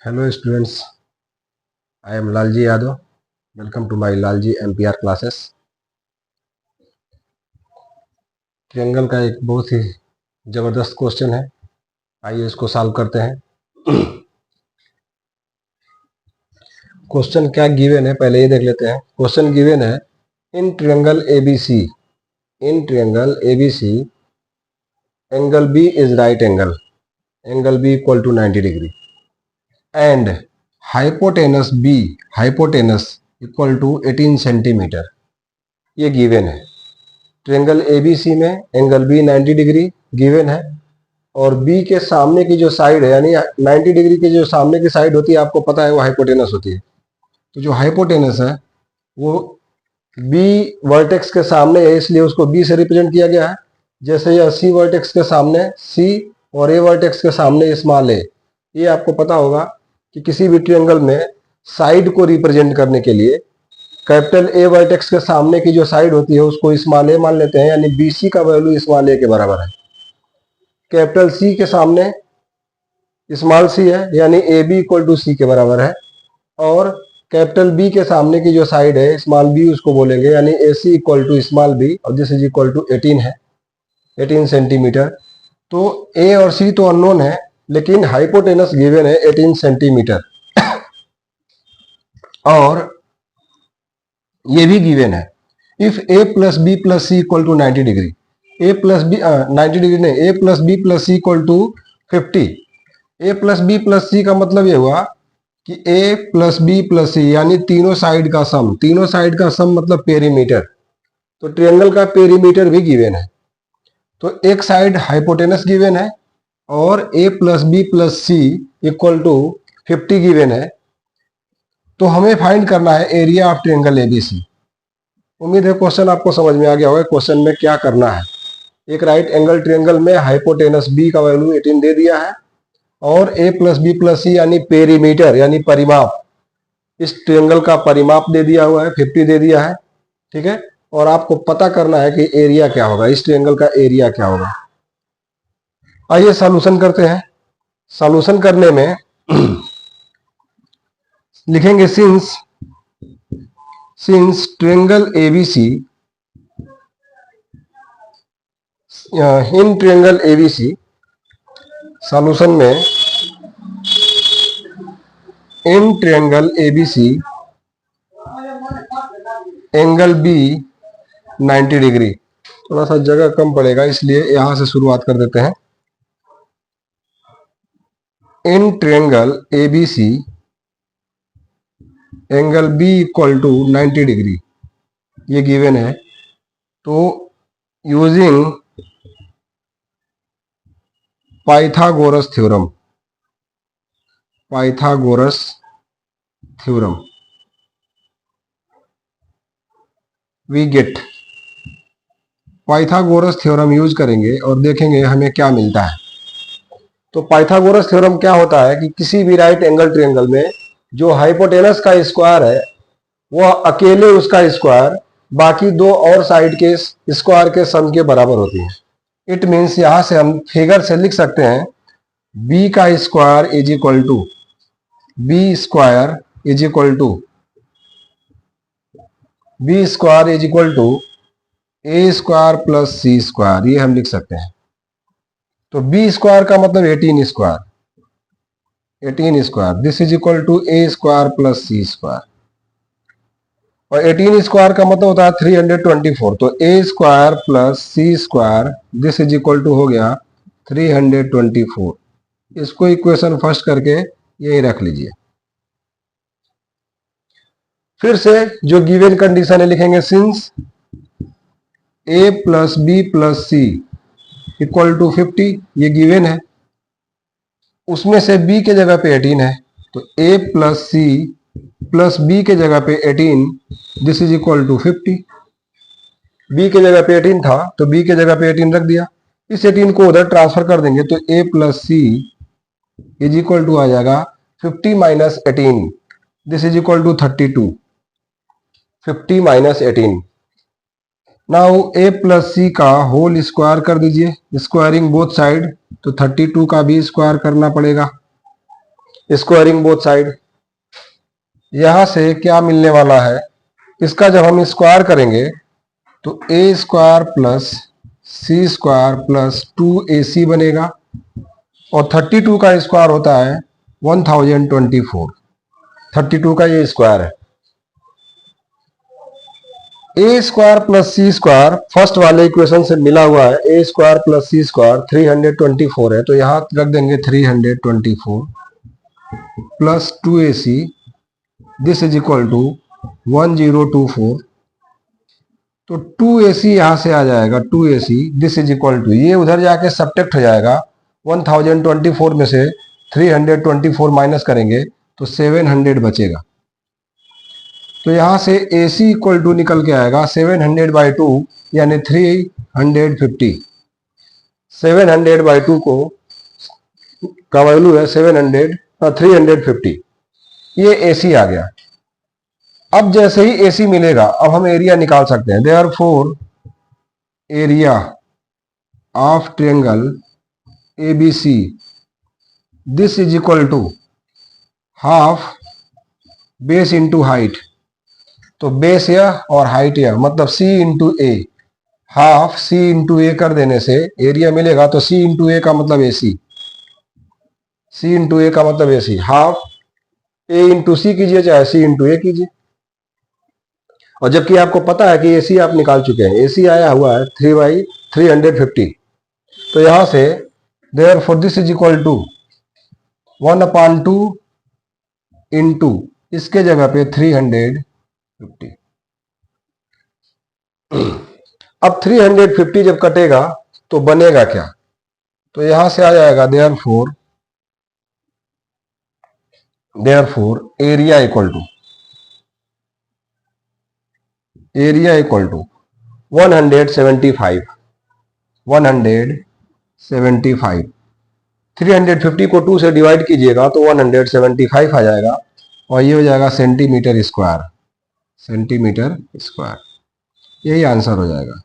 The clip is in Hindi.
Hello students, I am Lalji Yadav. Welcome to my Lalji MPR classes. Triangle का एक बहुत ही जबरदस्त क्वेश्चन है, आइए इसको सॉल्व करते हैं। क्वेश्चन क्या गिवन है पहले ये देख लेते हैं। क्वेश्चन गिवन है in triangle ABC angle B is right angle B equal to 90 degree and hypotenuse equal to 18 centimetre. ये गिवन है। ट्रिएंगल एबीसी में एंगल बी 90 डिग्री गिवन है और बी के सामने की जो साइड है यानी 90 डिग्री की जो सामने की साइड होती है आपको पता है वो हाइपोटेनस होती है। तो जो हाइपोटेनस है वो बी वर्टेक्स के सामने है, इसलिए उसको बी से रिप्रेजेंट किया गया है। जैसे यह सी वर्टेक्स के सामने सी और ए वर्टेक्स के सामने स्मॉल ए। ये आपको पता होगा कि किसी भी ट्रिएंगल में साइड को रिप्रेजेंट करने के लिए कैपिटल ए वर्टेक्स के सामने की जो साइड होती है उसको स्मॉल ए मान लेते हैं, यानी बीसी का वैल्यू स्मॉल ए के बराबर है। कैपिटल सी के सामने स्मॉल सी है यानी ए बी इक्वल टू सी के बराबर है और कैपिटल बी के सामने की जो साइड है स्मॉल बी उसको बोलेंगे यानी ए सी इक्वल टू स्मॉल बी और दिस इज इक्वल टू 18 है, 18 सेंटीमीटर। तो ए और सी तो अननोन है लेकिन हाइपोटेनस गिवन है 18 सेंटीमीटर और ये भी गिवन है if A plus B plus C equal to 90 degree, A plus B 90 degree नहीं, A plus B plus C equal to 50। A plus B plus C का मतलब ये हुआ कि A plus B plus C यानी तीनों साइड का सम मतलब पेरीमीटर। तो ट्रिएंगल का पेरीमीटर भी गिवन है। तो एक साइड हाइपोटेनस गिवन है और A plus B plus C equal to 50 given है। तो हमें फाइंड करना है एरिया ऑफ ट्रिएंगल एबीसी। उम्मीद है क्वेश्चन आपको समझ में आ गया होगा क्वेश्चन में क्या करना है। एक राइट एंगल ट्रिएंगल में हाइपोटेनस बी का वैल्यू 18 दे दिया है और A plus B plus C यानी पेरीमीटर यानी परिमाप, इस ट्रिएंगल का परिमाप दे दिया हुआ है, 50 दे दिया है, ठीक है। और आपको पता करना है कि एरिया क्या होगा, इस ट्रिएंगल का एरिया क्या होगा। आइए सॉल्यूशन करते हैं। सॉल्यूशन करने में लिखेंगे since triangle ABC in triangle ABC solution में in triangle ABC angle B 90 degree. थोड़ा सा जगह कम पड़ेगा इसलिए यहां से शुरुआत कर देते हैं। In triangle ABC angle B equal to 90 degree ये गिवन है। तो using Pythagoras theorem we get, Pythagoras theorem use करेंगे और देखेंगे हमें क्या मिलता है। तो पाइथागोरस थ्योरम क्या होता है कि किसी भी राइट एंगल ट्रिएंगल में जो हाइपोटेनस का स्क्वायर है वह अकेले उसका स्क्वायर बाकी दो और साइड के स्क्वायर के सम के बराबर होती है। इट मीन्स यहां से हम फिगर से लिख सकते हैं बी का square is equal to b square is equal to A square plus C square, ये हम लिख सकते हैं। तो बी स्क्वायर का मतलब 18 square this is equal to A square plus C square और 18 स्क्वायर का मतलब होता है 324। तो A square plus C square this is equal to हो गया 324। इसको इक्वेशन फर्स्ट करके यही रख लीजिए। फिर से जो गिवन कंडीशन है लिखेंगे since a plus B plus C equal to 50, ये गिवन है। उसमें से b के जगह पे 18 है तो a plus c plus b के जगह पे 18 this is equal to 50। b के जगह पे 18 था तो b के जगह पे 18 रख दिया। इस 18 को उधर ट्रांसफर कर देंगे तो a plus C is equal to आ जाएगा 50 minus 18 this is equal to 32। 50 minus 18 now a plus C का होल स्क्वायर कर दीजिए, स्क्वायरिंग बोथ साइड, तो 32 का भी स्क्वायर करना पड़ेगा। स्क्वायरिंग बोथ साइड, यहां से क्या मिलने वाला है, इसका जब हम स्क्वायर करेंगे तो A square plus C square plus 2ac बनेगा, और 32 का स्क्वायर होता है 1024, 32 का ये स्क्वायर है। A square plus C square first वाले इक्वेशन से मिला हुआ है, a square plus C square 324 है, तो यहां रख देंगे 324 प्लस 2ac, this is equal to 1024, तो 2ac यहां से आ जाएगा, 2ac this is equal to, ये उधर जाके सब्ट्रैक्ट हो जाएगा, 1024 में से 324 माइनस करेंगे तो 700 बचेगा, तो यहां से AC इक्वल टू निकल के आएगा 700/2 यानी 350, 700/2 को का वैल्यू है 350, ये AC आ गया। अब जैसे ही AC मिलेगा अब हम एरिया निकाल सकते हैं, therefore area of triangle ABC this is equal to half base into height, तो बेस यह और हाइट यह, मतलब C into a, half C into a कर देने से एरिया मिलेगा, तो C इंटू ए का मतलब AC, C इंटू ए का मतलब AC, हाफ A इंटू सी कीजिए चाहे C इंटू ए कीजिए, और जबकि आपको पता है कि AC आप निकाल चुके हैं, AC आया हुआ है 3/350, तो यहां से therefore this is equal to 1/2 into इसके जगह पे 350, अब 350 जब कटेगा तो बनेगा क्या, तो यहां से आ जाएगा देयरफॉर एरिया इक्वल टू 175, 350 को 2 से डिवाइड कीजिएगा तो 175 आ जाएगा, और ये हो जाएगा सेंटीमीटर स्क्वायर, यही आंसर हो जाएगा।